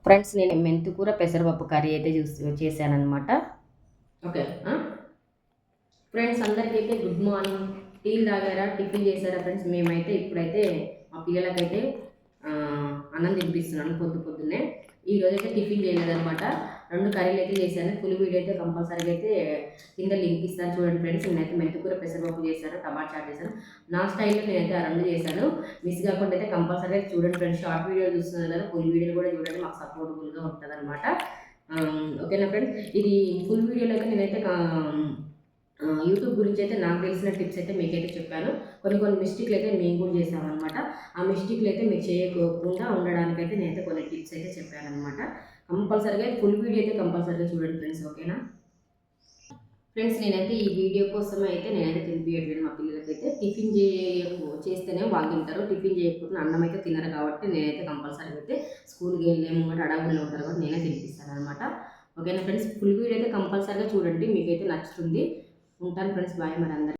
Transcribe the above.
Friends నేను మెంతికూర పెసరపప్పు కర్రీ అయితే చేశానన్నమాట. ఓకే. ఫ్రెండ్స్ అందరికీ అయితే గుడ్ మార్నింగ్. టీలు తాగారా, టిఫిన్ చేశారా ఫ్రెండ్స్? మేమైతే ఇప్పుడైతే మా పిల్లలకైతే అన్నం తినిపిస్తున్నాను పొద్దున్నే. ఈరోజు అయితే టిఫిన్ చేయలేదన్నమాట. 2 కర్రీలు అయితే చేశాను. ఫుల్ వీడియో అయితే కంపల్సరీగా అయితే కింద లింక్ ఇస్తాను చూడండి ఫ్రెండ్స్. నేనైతే మెంతికూర పెసరపప్పు చేశాను, టమాటా చాట్ చేశాను. నా స్టైల్లో నేనైతే ఆ 2 చేశాను. మిస్ కాకుండా అయితే కంపల్సరీగా చూడండి ఫ్రెండ్స్. షార్ట్ వీడియో చూస్తున్నారు కదా, ఫుల్ వీడియోలు కూడా చూడండి, మాకు సపోర్టబుల్గా ఉంటుంది అనమాట. ఓకేనా ఫ్రెండ్స్? ఇది ఫుల్ వీడియోలో అయితే నేనైతే యూట్యూబ్ గురించి అయితే నాకు తెలిసిన టిప్స్ అయితే మీకైతే చెప్పాను. కొన్ని మిస్టేక్లు అయితే మేము కూడా చేసామన్నమాట. ఆ మిస్టేక్లు అయితే మీరు చేయకుండా ఉండడానికైతే నేనైతే కొన్ని టిప్స్ అయితే చెప్పానన్నమాట. కంపల్సరీగా ఫుల్ వీడియో అయితే కంపల్సరీగా చూడండి ఫ్రెండ్స్. ఓకేనా ఫ్రెండ్స్? నేనైతే ఈ వీడియో కోసమే అయితే నేనైతే తినిపించట్లేదు మా పిల్లలకైతే. టిఫిన్ చేస్తేనే వాళ్ళు తింటారు, టిఫిన్ చేయకపోతే అన్నం అయితే తినరు. కాబట్టి నేనైతే కంపల్సరీగా అయితే స్కూల్కి వెళ్ళేమో కూడా అడవుల్లో ఉంటారు కాబట్టి నేనే తినిపిస్తాను అనమాట. ఓకేనా ఫ్రెండ్స్? ఫుల్ వీడియో అయితే కంపల్సరీగా చూడండి, మీకైతే నచ్చుతుంది. ఉంటాను ఫ్రెండ్స్. బాయ్ మరి అందరికీ.